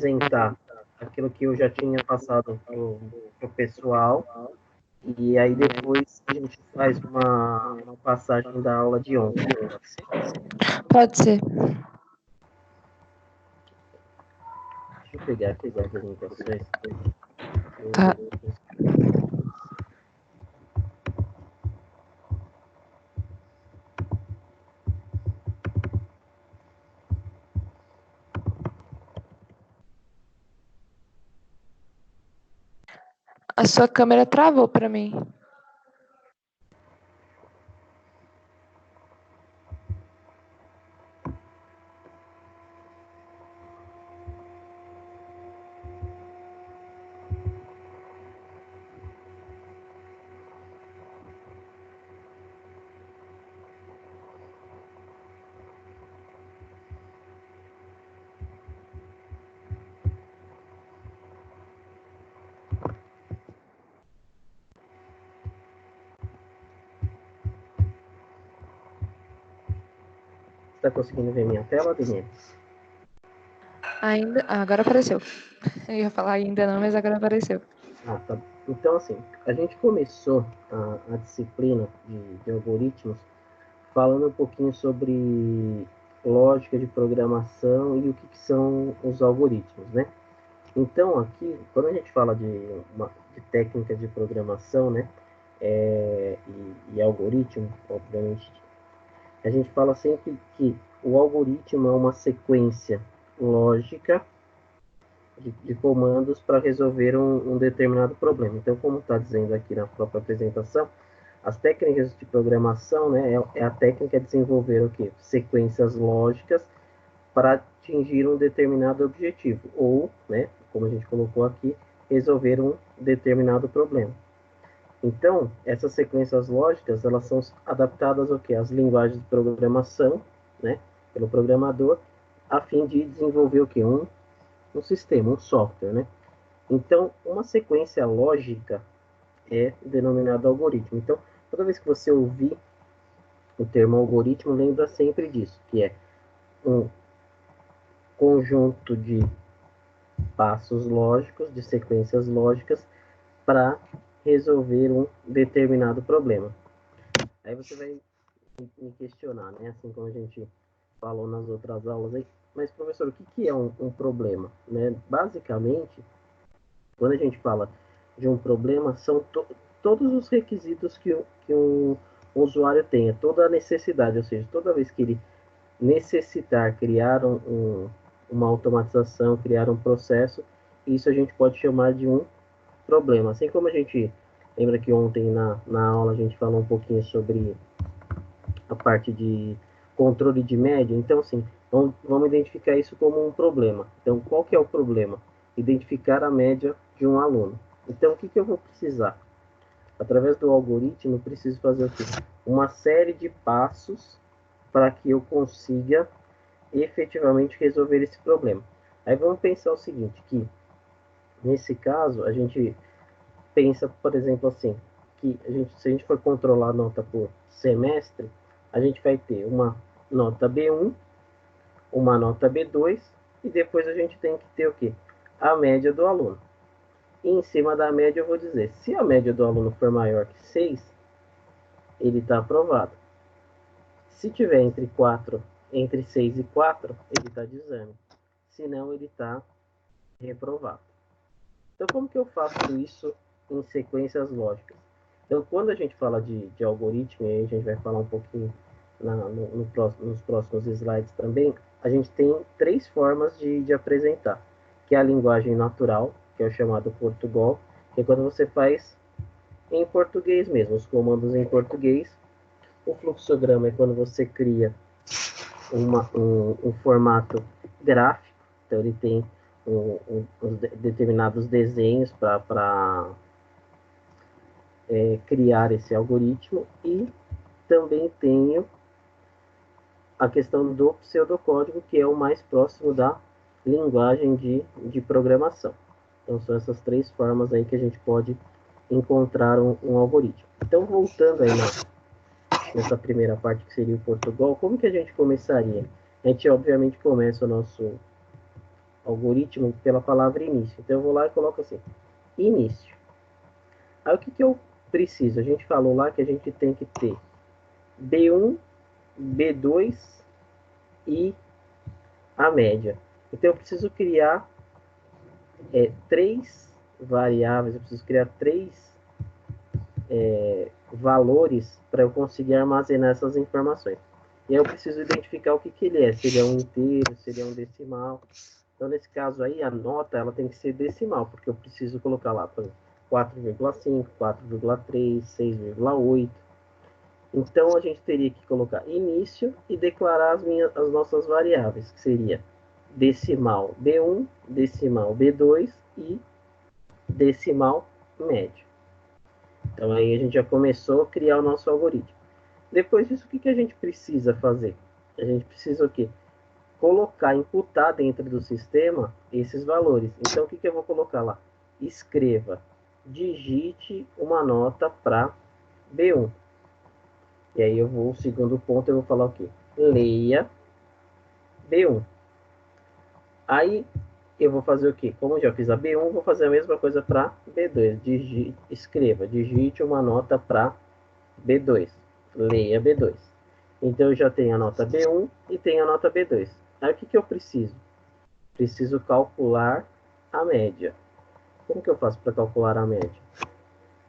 apresentar aquilo que eu já tinha passado para o pessoal, e aí depois a gente faz uma passagem da aula de ontem. Pode ser. Deixa eu pegar aqui as apresentações. Tá. A sua câmera travou para mim. Está conseguindo ver minha tela, Daniel? Ainda. Agora apareceu. Eu ia falar ainda não, mas agora apareceu. Tá. Então, assim, a gente começou a disciplina de algoritmos falando um pouquinho sobre lógica de programação e o que são os algoritmos, né? Então, aqui, quando a gente fala de técnicas de programação, né, e algoritmo, obviamente, a gente fala sempre que o algoritmo é uma sequência lógica de comandos para resolver um determinado problema. Então, como está dizendo aqui na própria apresentação, as técnicas de programação, né, é a técnica de desenvolver o quê? Sequências lógicas para atingir um determinado objetivo, ou, né, como a gente colocou aqui, resolver um determinado problema. Então, essas sequências lógicas, elas são adaptadas ao quê? Às linguagens de programação, né, pelo programador, a fim de desenvolver o quê? Um sistema, um software, né? Então, uma sequência lógica é denominada algoritmo. Então, toda vez que você ouvir o termo algoritmo, lembra sempre disso, que é um conjunto de passos lógicos, de sequências lógicas, para resolver um determinado problema. Aí você vai me questionar, né? Assim como a gente falou nas outras aulas aí, mas professor, o que é um problema? Né? Basicamente, quando a gente fala de um problema, são todos os requisitos que um usuário tenha, toda a necessidade, ou seja, toda vez que ele necessitar criar uma automatização, criar um processo, isso a gente pode chamar de um problema. Assim como a gente lembra que ontem na aula a gente falou um pouquinho sobre a parte de controle de média, então assim, vamos identificar isso como um problema. Então, qual que é o problema? Identificar a média de um aluno. Então, o que eu vou precisar? Através do algoritmo, eu preciso fazer o quê? Uma série de passos para que eu consiga efetivamente resolver esse problema. Aí vamos pensar o seguinte, que nesse caso, a gente pensa, por exemplo, assim, que se a gente for controlar a nota por semestre, a gente vai ter uma nota B1, uma nota B2, e depois a gente tem que ter o quê? A média do aluno. E em cima da média eu vou dizer, se a média do aluno for maior que 6, ele está aprovado. Se tiver entre 6 e 4, ele está de exame. Se não, ele está reprovado. Então, como que eu faço isso em sequências lógicas? Então, quando a gente fala de algoritmo, e aí a gente vai falar um pouquinho nos próximos slides também, a gente tem 3 formas de apresentar, que é a linguagem natural, que é o chamado Portugal, que é quando você faz em português mesmo, os comandos em português. O fluxograma é quando você cria um formato gráfico, então ele tem determinados desenhos para criar esse algoritmo, e também tenho a questão do pseudocódigo, que é o mais próximo da linguagem de programação. Então, são essas 3 formas aí que a gente pode encontrar um algoritmo. Então, voltando aí nessa primeira parte, que seria o Portugal, como que a gente começaria? A gente, obviamente, começa o algoritmo pela palavra início. Então eu vou lá e coloco assim, início. Aí o que, que eu preciso? A gente falou lá que a gente tem que ter B1, B2 e a média. Então eu preciso criar três variáveis, eu preciso criar três valores para eu conseguir armazenar essas informações. E aí eu preciso identificar o que, que ele é, se ele é um inteiro, se ele é um decimal. Então, nesse caso aí, a nota ela tem que ser decimal, porque eu preciso colocar lá 4,5, 4,3, 6,8. Então, a gente teria que colocar início e declarar as nossas variáveis, que seria decimal B1, decimal B2 e decimal médio. Então, aí a gente já começou a criar o nosso algoritmo. Depois disso, o que, que a gente precisa fazer? A gente precisa o quê? Colocar, imputar dentro do sistema esses valores. Então, o que, que eu vou colocar lá? Escreva, digite uma nota para B1. E aí eu vou, o segundo ponto, eu vou falar o quê? Leia B1. Aí eu vou fazer o quê? Como eu já fiz a B1, vou fazer a mesma coisa para B2. Escreva, digite uma nota para B2. Leia B2. Então eu já tenho a nota B1 e tenho a nota B2. Aí o que, que eu preciso? Preciso calcular a média. Como que eu faço para calcular a média?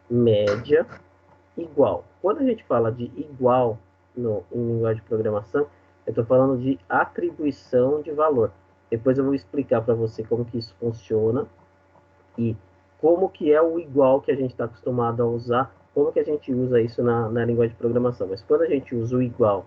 Média igual. Quando a gente fala de igual em linguagem de programação, eu estou falando de atribuição de valor. Depois eu vou explicar para você como que isso funciona e como que é o igual que a gente está acostumado a usar, como que a gente usa isso na linguagem de programação. Mas quando a gente usa o igual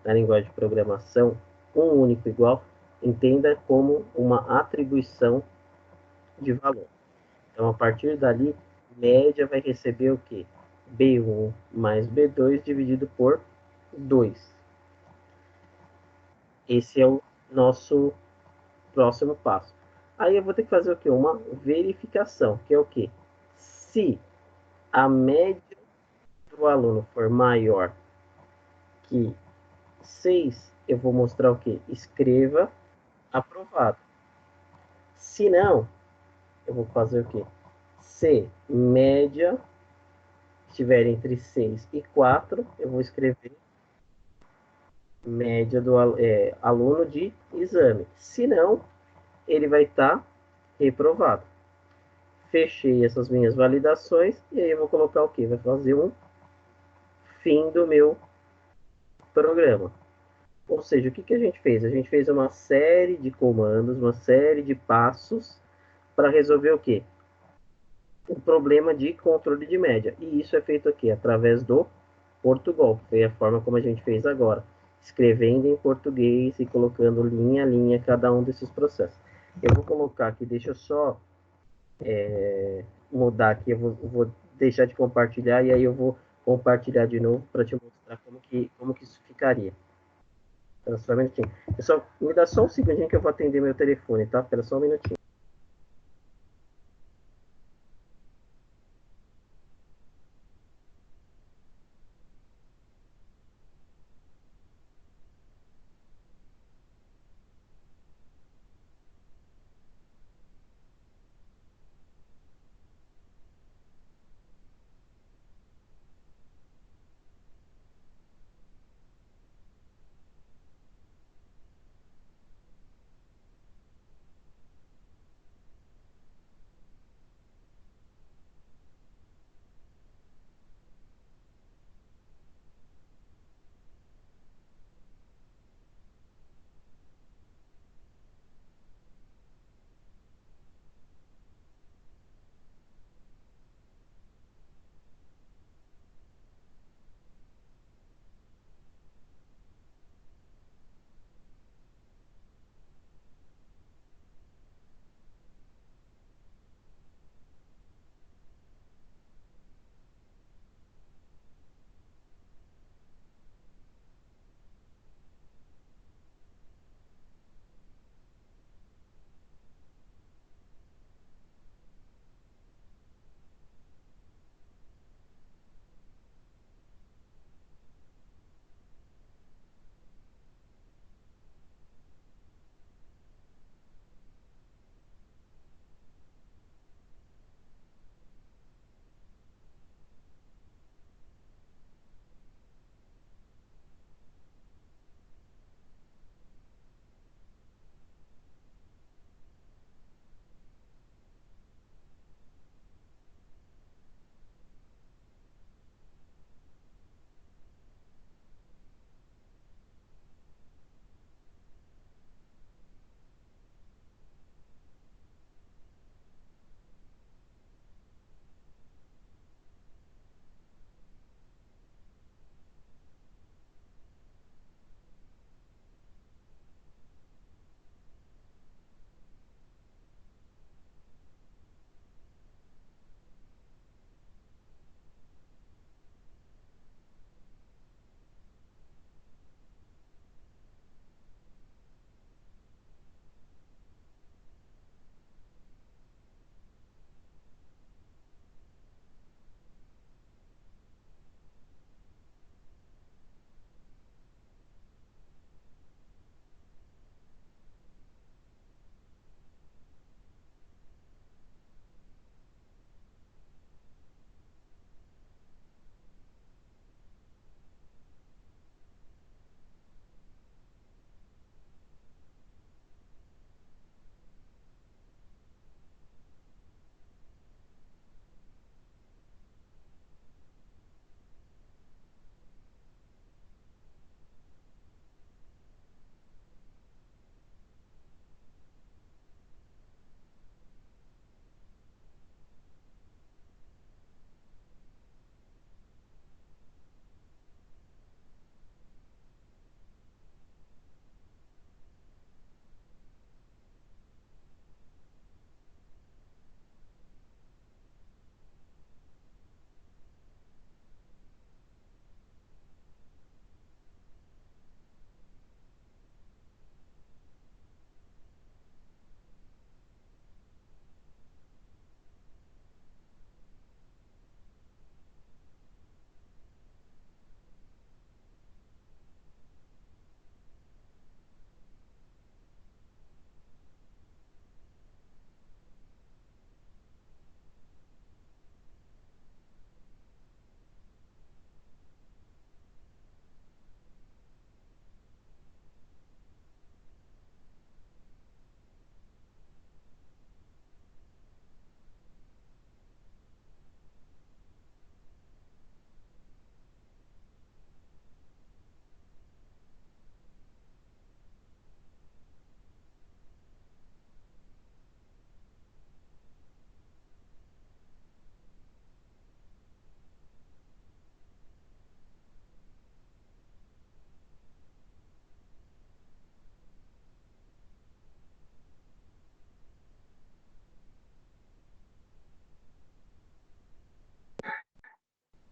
na linguagem de programação, um único igual, entenda como uma atribuição de valor. Então, a partir dali, média vai receber o quê? B1 mais B2 dividido por 2. Esse é o nosso próximo passo. Aí eu vou ter que fazer o quê? Uma verificação, que é o quê? Se a média do aluno for maior que 6, eu vou mostrar o quê? Escreva aprovado. Se não, eu vou fazer o quê? Se média estiver entre 6 e 4, eu vou escrever média do aluno de exame. Se não, ele vai estar reprovado. Fechei essas minhas validações e aí eu vou colocar o quê? Vai fazer um fim do meu programa. Ou seja, o que, que a gente fez? A gente fez uma série de comandos, uma série de passos para resolver o quê? O problema de controle de média. E isso é feito aqui através do Portugal, que foi a forma como a gente fez agora, escrevendo em português e colocando linha a linha cada um desses processos. Eu vou colocar aqui, deixa eu só mudar aqui, eu vou deixar de compartilhar e aí eu vou compartilhar de novo para te mostrar como que isso ficaria. Espera só um minutinho. Pessoal, me dá só um segundinho que eu vou atender meu telefone, tá? Espera só um minutinho.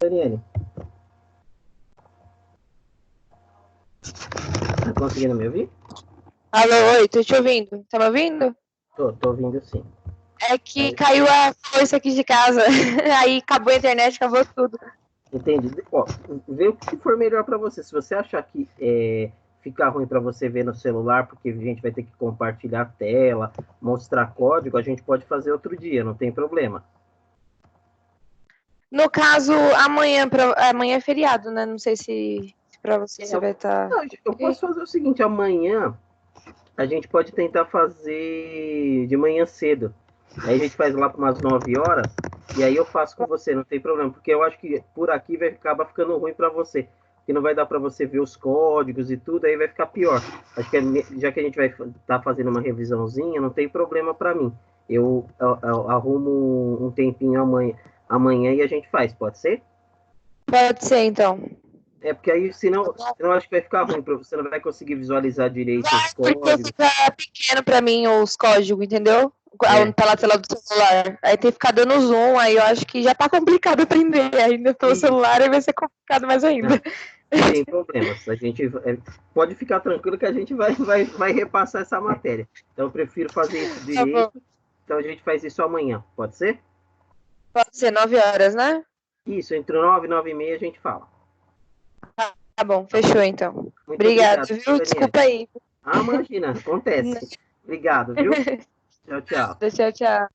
Daniele, tá conseguindo me ouvir? Alô, oi, tô te ouvindo. Tá me ouvindo? Tô ouvindo sim. É que caiu a força aqui de casa. Aí acabou a internet, acabou tudo. Entendi. Ó, vê o que for melhor para você. Se você achar que ficar ruim para você ver no celular, porque a gente vai ter que compartilhar a tela, mostrar código, a gente pode fazer outro dia, não tem problema. No caso, amanhã é feriado, né? Não sei se pra você Então, vai estar. não, eu posso fazer o seguinte, amanhã a gente pode tentar fazer de manhã cedo. Aí a gente faz lá para umas 9 horas, e aí eu faço com você, não tem problema, porque eu acho que por aqui vai acabar ficando ruim para você, que não vai dar para você ver os códigos e tudo, aí vai ficar pior. Acho que já que a gente vai estar fazendo uma revisãozinha, não tem problema para mim. Eu arrumo um tempinho amanhã e a gente faz, pode ser? Pode ser, então. É porque aí, senão acho que vai ficar ruim para você, não vai conseguir visualizar direito os Vai, porque códigos. fica pequeno pra mim os códigos, entendeu? É, Pela tela do celular. Aí tem que ficar dando zoom, aí eu acho que já tá complicado aprender ainda pelo e, celular, aí vai ser complicado mais ainda. sem problemas. A gente pode ficar tranquilo que a gente vai repassar essa matéria. Então eu prefiro fazer isso Tá bom. direito. Então a gente faz isso amanhã, pode ser? Pode ser 9 horas, né? Isso, entre 9 e 9 e meia a gente fala. Tá bom, Tá bom? fechou então. Muito Obrigado, obrigado, viu? Daniel. Desculpa aí. Ah, imagina, acontece. Obrigado, viu? Tchau, tchau. Tchau, tchau.